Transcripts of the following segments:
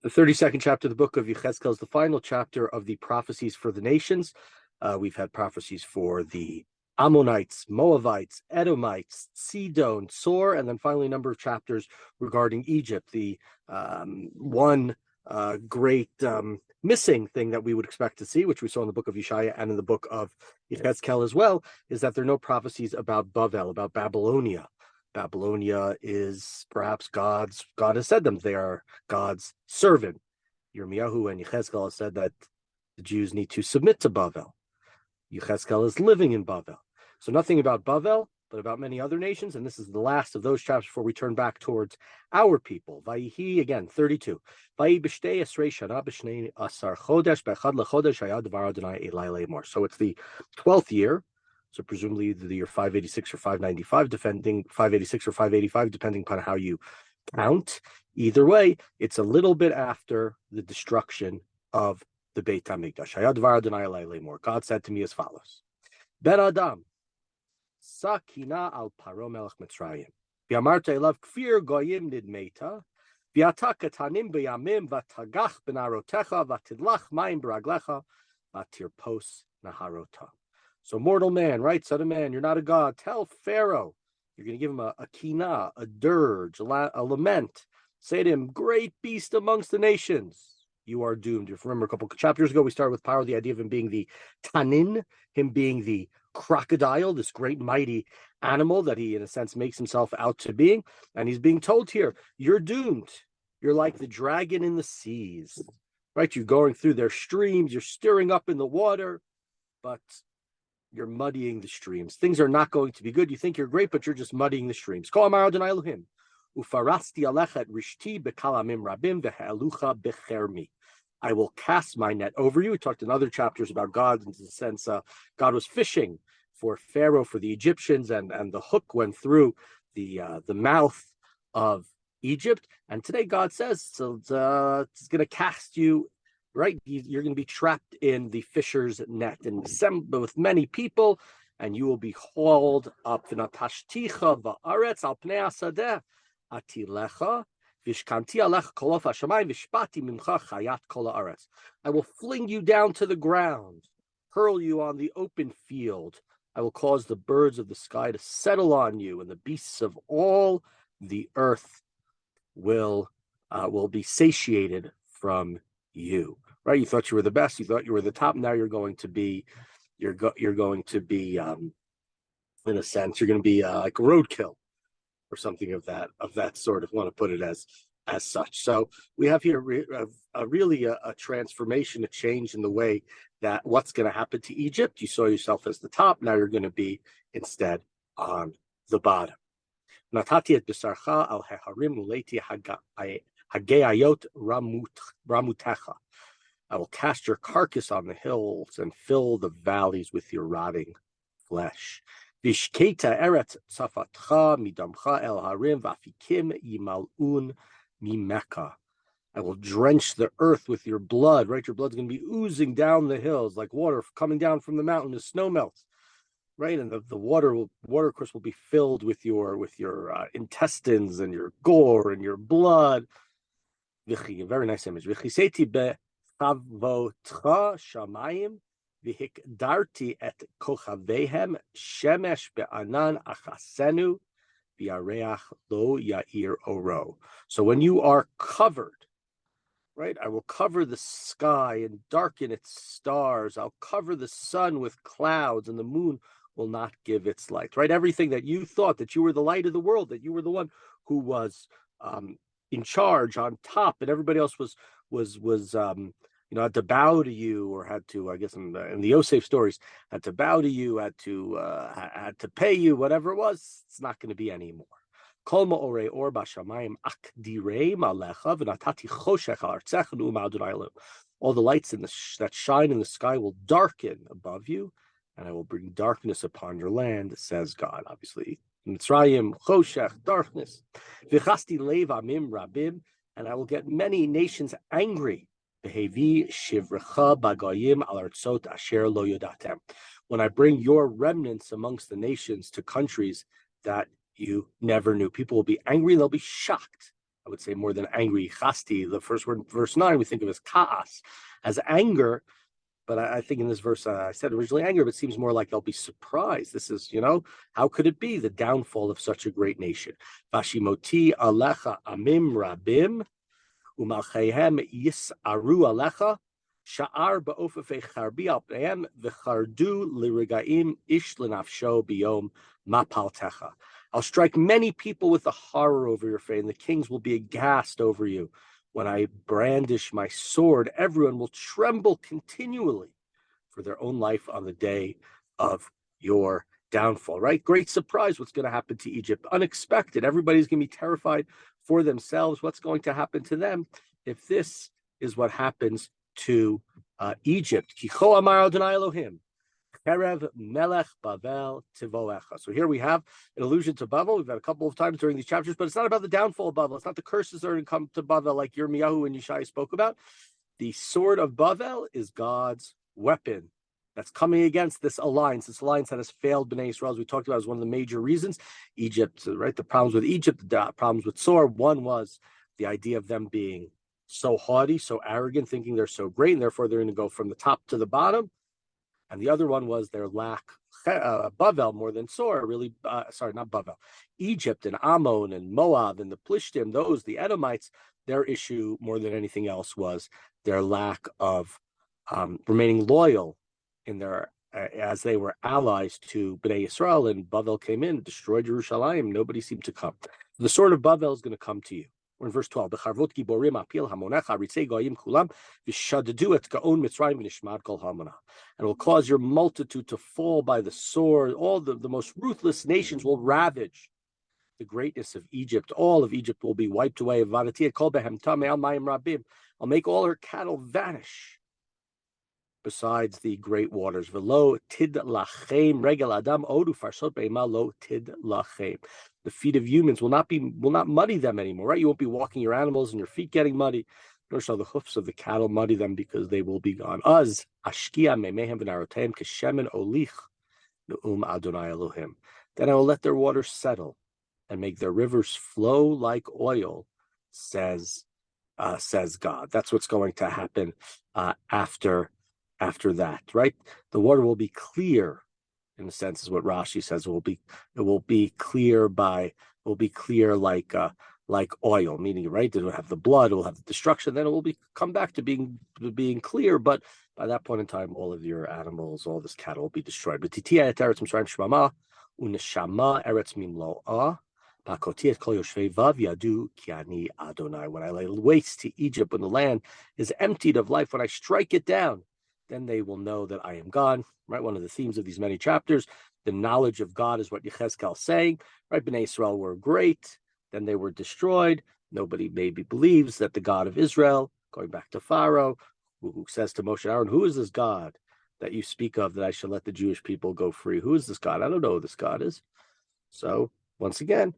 The 32nd chapter of the book of Yechezkel is the final chapter of the prophecies for the nations. We've had prophecies for the Ammonites, Moabites, Edomites, Sidon, Sor, and then finally a number of chapters regarding Egypt. The one great missing thing that we would expect to see, which we saw in the book of Yeshaya and in the book of Yechezkel as well, is that there are no prophecies about Bavel, about Babylonia. Babylonia is perhaps God has said them. They are God's servant. Yirmiyahu and Yechezkel have said that the Jews need to submit to Bavel. Yechezkel is living in Bavel. So nothing about Bavel, but about many other nations. And this is the last of those chapters before we turn back towards our people. Vayihi, again, 32. So it's the 12th year. So presumably the year 586 or 595, 586 or 585, depending upon how you count. Either way, it's a little bit after the destruction of the Beit HaMikdash. God said to me as follows: Ben Adam, Sakina al Paro Melech Mitzrayim. V'amarta elav kfir goyim nidmeta. V'ata katanim b'yamim v'tagach b'narotecha v'tidlach mayim b'raglecha v'tirpos naharota. So mortal man, right, son of man, you're not a god. Tell Pharaoh, you're going to give him a kina, a dirge, a lament. Say to him, great beast amongst the nations, you are doomed. If you remember a couple of chapters ago, we started with Paro, the idea of him being the tanin, him being the crocodile, this great mighty animal that he, in a sense, makes himself out to being. And he's being told here, you're doomed. You're like the dragon in the seas, right? You're going through their streams, you're stirring up in the water, but you're muddying the streams. Things are not going to be good. You think you're great, but you're just muddying the streams. I will cast my net over you. We talked in other chapters about God, in the sense God was fishing for Pharaoh, for the Egyptians, and the hook went through the mouth of Egypt. And today God says, so it's going to cast you. Right, you're going to be trapped in the fisher's net and with many people, and you will be hauled up. I will fling you down to the ground, hurl you on the open field. I will cause the birds of the sky to settle on you, and the beasts of all the earth will be satiated from you. Right? You thought you were the best. You thought you were the top. Now you're going to be, in a sense, you're going to be like roadkill or something of that sort, if you want to put it as such. So we have here really a transformation, a change in the way that what's going to happen to Egypt. You saw yourself as the top. Now you're going to be instead on the bottom. Natati et bisarcha al heharim uleti hagayot ramutecha. I will cast your carcass on the hills and fill the valleys with your rotting flesh. Vishketa eret safatcha midamcha el harim vafikim yimalun mimeka. I will drench the earth with your blood. Right, your blood's going to be oozing down the hills like water coming down from the mountain as snow melts. Right, and the water, of course, will be filled with your intestines and your gore and your blood. Very nice image. Chavotcha shamayim v'hikdarti et kochavehem shemesh be'anan achasenu v'yareach lo ya'ir oro. So when you are covered, right, I will cover the sky and darken its stars. I'll cover the sun with clouds, and the moon will not give its light. Right, everything that you thought that you were the light of the world, that you were the one who was in charge, on top, and everybody else was had to bow to you, or had to, I guess in the Yosef stories, had to bow to you, had to pay you, whatever it was. It's not going to be anymore. All the lights that shine in the sky will darken above you, and I will bring darkness upon your land, says God. Obviously, Mitzrayim, Choshech, darkness. V'chasti lev amim rabim, and I will get many nations angry. When I bring your remnants amongst the nations to countries that you never knew, people will be angry and they'll be shocked I would say more than angry, chasti. The first word, verse 9, we think of as kaas, as anger. But I think in this verse, I said originally anger, but it seems more like they'll be surprised. This is, how could it be the downfall of such a great nation? Vashimoti alecha amim rabim, umalchehem yisaru alecha, sha'ar ba'ofefei charbi al pneim, v'chardu lirigaim ish lenafsho biyom mapaltecha. I'll strike many people with the horror over your face, and the kings will be aghast over you. When I brandish my sword, everyone will tremble continually for their own life on the day of your downfall, right? Great surprise what's going to happen to Egypt. Unexpected. Everybody's going to be terrified for themselves. What's going to happen to them if this is what happens to Egypt? Kicho amar Adonai Elohim. Kerev Melech Bavel Tivoecha. So here we have an allusion to Bavel. We've had a couple of times during these chapters, but it's not about the downfall of Bavel. It's not the curses that are going to come to Bavel like Yirmiyahu and Yeshai spoke about. The sword of Bavel is God's weapon that's coming against this alliance that has failed Bnei Israel, as we talked about, is one of the major reasons. Egypt, right? The problems with Egypt, the problems with Sor. One was the idea of them being so haughty, so arrogant, thinking they're so great, and therefore they're going to go from the top to the bottom. And the other one was their lack, Bavel more than Sor, really, not Bavel. Egypt and Ammon and Moab and the Plishtim, the Edomites, their issue more than anything else was their lack of remaining loyal in their, as they were allies to Bnei Israel, and Bavel came in, destroyed Jerusalem. Nobody seemed to come. The sword of Bavel is going to come to you. We're in verse 12. And it will cause your multitude to fall by the sword. All the most ruthless nations will ravage the greatness of Egypt. All of Egypt will be wiped away. I'll make all her cattle vanish besides the great waters. The feet of humans will not muddy them anymore, right? You won't be walking your animals and your feet getting muddy, nor shall the hoofs of the cattle muddy them, because they will be gone. Az ashkia memehem v'narotem keshemen olich ne'um Adonai Elohim. Then I will let their waters settle and make their rivers flow like oil, says God. That's what's going to happen after that, right? The water will be clear, in a sense, is what Rashi says. It will be clear like oil, meaning, right, it will have the blood, it will have the destruction, then it will come back to being clear. But by that point in time, all of your animals, all this cattle will be destroyed. But titia et eretz Mitzrayim shmama uneshama eretz mimloah. When I lay waste to Egypt, when the land is emptied of life, when I strike it down, then they will know that I am God, right? One of the themes of these many chapters, the knowledge of God, is what Yechezkel is saying, right? Bnei Israel were great, then they were destroyed. Nobody maybe believes that the God of Israel, going back to Pharaoh, who says to Moshe and Aaron, who is this God that you speak of, that I shall let the Jewish people go free? Who is this God? I don't know who this God is. So once again,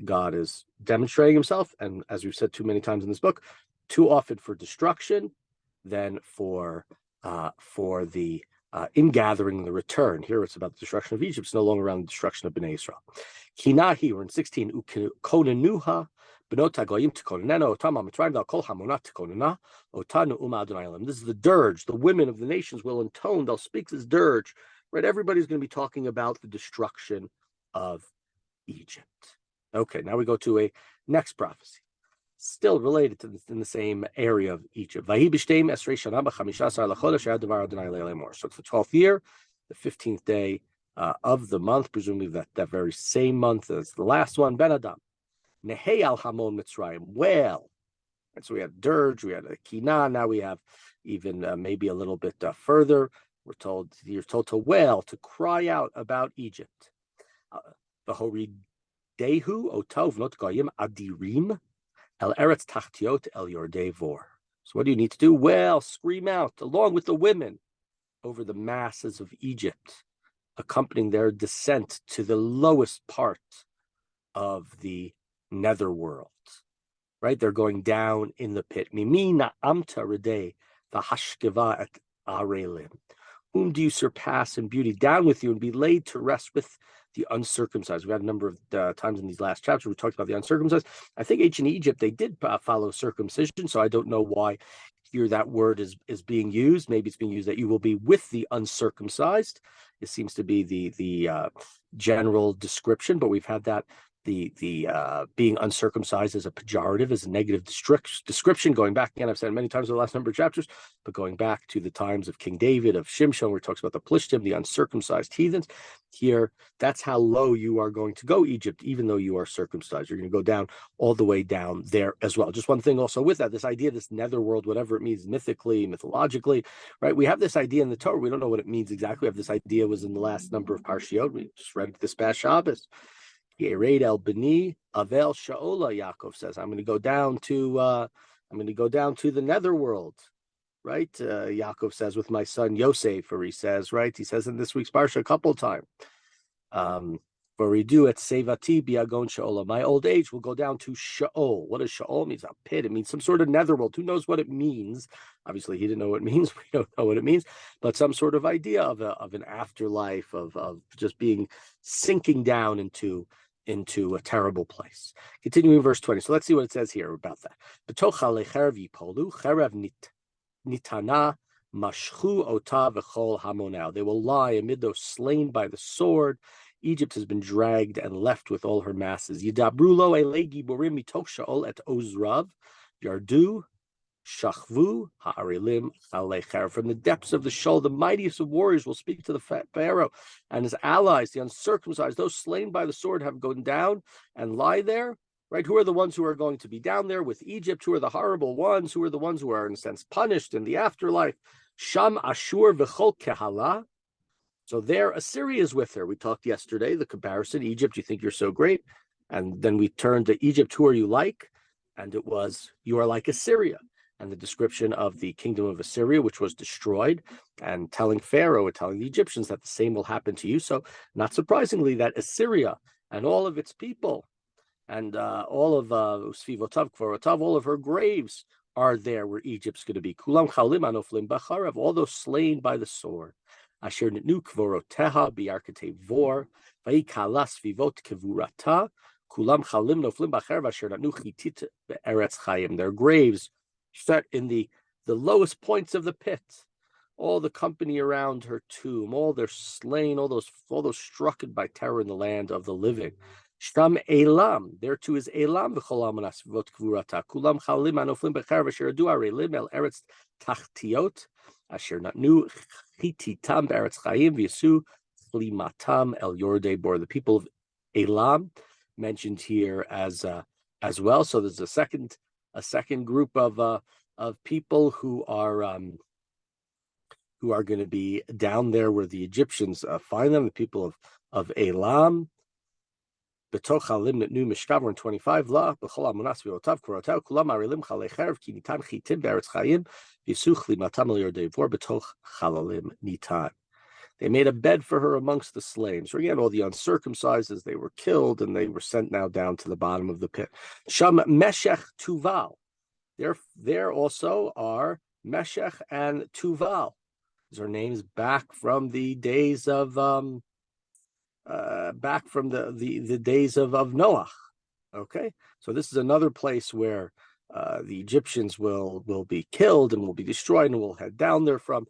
God is demonstrating himself, and as we've said too many times in this book, too often for destruction than for the ingathering and the return. Here it's about the destruction of Egypt. It's no longer around the destruction of Bnei Israel. Kinahi, we're in 16. Ukonenuha benot hagoyim tikonenena otam hamitzrayim v'al kol hamonat tikonena otanu Adonai Elohim. This is the dirge. The women of the nations will intone. They'll speak this dirge. Right? Everybody's going to be talking about the destruction of Egypt. Okay, now we go to a next prophecy, still related to this, in the same area of Egypt. So it's the 12th year, the 15th day of the month, presumably that very same month as the last one. Ben Adam, Nehei al Hamon Mitzrayim, well. And so we had dirge, we had a kina, now we have even maybe a little bit further. You're told to wail, to cry out about Egypt. Dehu otov not goyim adirim el eretz tachtiot el yordei vor. So what do you need to do? Well, scream out along with the women over the masses of Egypt, accompanying their descent to the lowest part of the netherworld. Right? They're going down in the pit. Mimina amta redei v'hashkeva et arelim. Whom do you surpass in beauty? Down with you and be laid to rest with the uncircumcised. We had a number of times in these last chapters we talked about the uncircumcised. I think ancient Egypt, they did follow circumcision, so I don't know why here that word is being used. Maybe it's being used that you will be with the uncircumcised. It seems to be the general description, but we've had that the being uncircumcised as a pejorative, as a negative description, going back again, I've said many times in the last number of chapters, but going back to the times of King David, of Shimshon, where he talks about the Plishtim, the uncircumcised heathens. Here, that's how low you are going to go, Egypt, even though you are circumcised. You're going to go down all the way down there as well. Just one thing also with that, this idea, this netherworld, whatever it means mythically, mythologically, right? We have this idea in the Torah. We don't know what it means exactly. We have this idea was in the last number of Parshiot. We just read this past Shabbos. Yered el beni avel sha'ola, Yaakov says, I'm going to go down to the netherworld, right? Yaakov says, with my son Yosef, or he says, right? He says in this week's parsha a couple of times, V'ridu et sevati biagon sha'ola. My old age will go down to Sha'ol. What does Sha'ol mean? It's a pit. It means some sort of netherworld. Who knows what it means? Obviously, he didn't know what it means. We don't know what it means, but some sort of idea of an afterlife, of just being sinking down into a terrible place. Continuing verse 20. So let's see what it says here about that. B'toch halecherev yipolu, cherev nitana mashchu ota v'chol hamonau. They will lie amid those slain by the sword. Egypt has been dragged and left with all her masses. Yidabru lo elei giborim mitoch sha'ol et ozrav yardu shachvu ha'arilim chalecher. From the depths of the Sheol, the mightiest of warriors will speak to the Pharaoh and his allies, the uncircumcised, those slain by the sword, have gone down and lie there. Right? Who are the ones who are going to be down there with Egypt? Who are the horrible ones? Who are the ones who are, in a sense, punished in the afterlife? Sham Ashur v'chol kehala. So there, Assyria is with her. We talked yesterday, the comparison, Egypt, you think you're so great. And then we turned to Egypt, who are you like? And it was, you are like Assyria. And the description of the kingdom of Assyria, which was destroyed, and telling Pharaoh and telling the Egyptians that the same will happen to you. So not surprisingly, that Assyria and all of its people and all of Svivotav, Kvorotav, all of her graves are there where Egypt's going to be. Kulam chalim anoflim b'charav, all those slain by the sword. Asher nitnu kvoroteha biarkete vor, vayikala svivot kevurata, kulam chalim noflim b'charav asher nitnu chitit be'eretz chayim. Their graves set in the lowest points of the pit. All the company around her tomb, all their slain, all those struck by terror in the land of the living. Shtam Elam, there too is Elam v'cholam anasvot kvurata. Kulam chalim anoflim b'charav asher adu arelim el eretz tachtiot asher natnu chititam be'eretz chayim v'yasu chlimatam el yordei bor. The people of Elam mentioned here as well. So there's a second group of people who are going to be down there where the Egyptians find them. The people of Elam. Betoch halim netnu mishkav in 25 la b'chol amunas v'otav korotav kulam arilim chalei cherev ki nitan chitim be'eretz chayim v'yisuch limatam el yordei vor betoch chalalim nitan. They made a bed for her amongst the slain. So again, all the uncircumcised, as they were killed, and they were sent now down to the bottom of the pit. Sham Meshech Tuval. There also are Meshech and Tuval. These are names back from the days of the days of Noach. Okay, so this is another place where the Egyptians will be killed and will be destroyed, and will head down there from.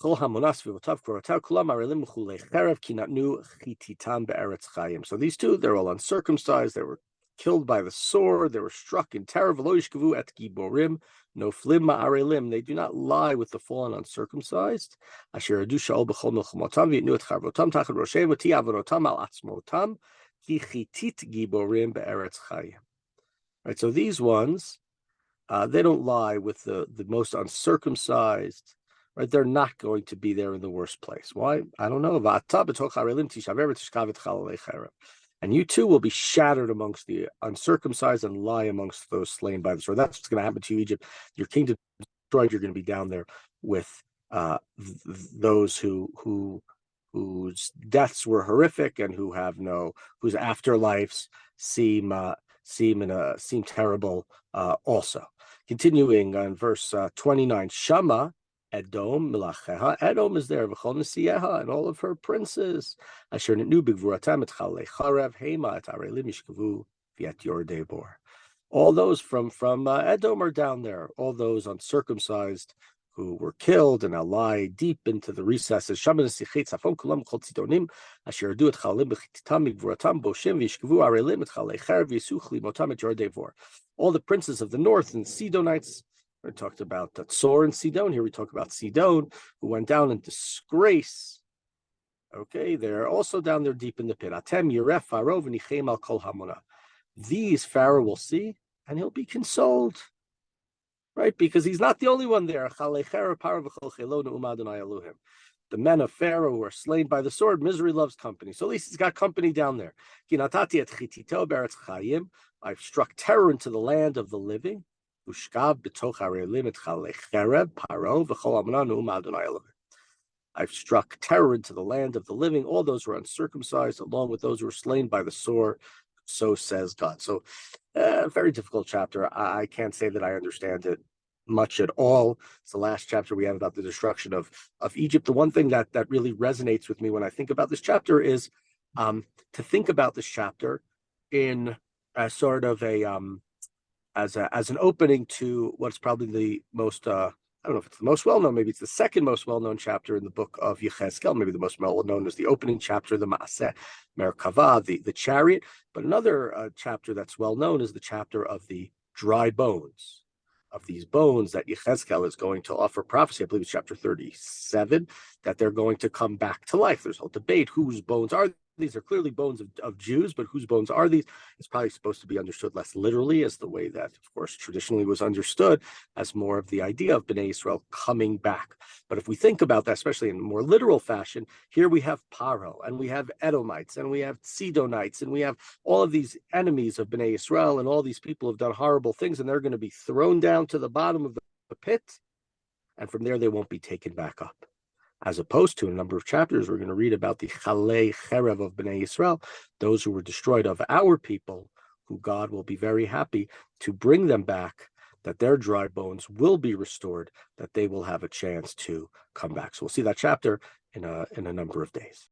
So these two, they're all uncircumcised. They were killed by the sword. They were struck in terror. They do not lie with the fallen uncircumcised. Right, so these ones, they don't lie with the most uncircumcised. Right, they're not going to be there in the worst place. Why? I don't know. And you too will be shattered amongst the uncircumcised and lie amongst those slain by the sword. That's what's going to happen to you, Egypt. Your kingdom is destroyed. You're going to be down there with those whose deaths were horrific and whose afterlives seem terrible also. Continuing on verse 29, Shama Edom, Milacheha. Edom is there, V'chol Nesieha, and all of her princes. Asher Nitnu B'gvuratam et Chalei Charev, Hema et Arelim Yishkavu, V'et Yordei Bor. All those from Edom are down there. All those uncircumcised who were killed and now lie deep into the recesses. Shaman Sichet Safon Kulam Chol Tzidonim, Asher Adu et Chalim B'chititam Migvuratam Boshim V'Yishkavu Arelim et Chalei Charev Yisuch Limotam et Yordei Bor. All the princes of the north and Sidonites. We talked about Tzor and Sidon. Here we talk about Sidon, who went down in disgrace. Okay, they're also down there deep in the pit. Atem Yeref Pharaoh v'nichem al kol hamona. These Pharaoh will see, and he'll be consoled, right? Because he's not the only one there. The men of Pharaoh who are slain by the sword, misery loves company. So at least he's got company down there. I've struck terror into the land of the living. I've struck terror into the land of the living, all those who are uncircumcised, along with those who were slain by the sword. So says God. So, very difficult chapter. I can't say that I understand it much at all. It's the last chapter we have about the destruction of Egypt. The one thing that really resonates with me when I think about this chapter is to think about this chapter in sort of a as an opening to what's probably the most I don't know if it's the most well-known, maybe it's the second most well-known chapter in the book of Yechezkel. Maybe the most well-known is the opening chapter, the Maaseh Merkava, the chariot. But another chapter that's well-known is the chapter of the dry bones, of these bones that Yechezkel is going to offer prophecy. I believe it's chapter 37, that they're going to come back to life. There's a whole debate, whose bones are these? Are clearly bones of Jews, but whose bones are these? It's probably supposed to be understood less literally, as the way that, of course, traditionally was understood, as more of the idea of Bnei Yisrael coming back. But if we think about that, especially in a more literal fashion, here we have Paro, and we have Edomites, and we have Sidonites, and we have all of these enemies of Bnei Yisrael, and all these people have done horrible things, and they're going to be thrown down to the bottom of the pit, and from there they won't be taken back up. As opposed to a number of chapters, we're going to read about the Chalei Cherev of Bnei Yisrael, those who were destroyed of our people, who God will be very happy to bring them back, that their dry bones will be restored, that they will have a chance to come back. So we'll see that chapter in a number of days.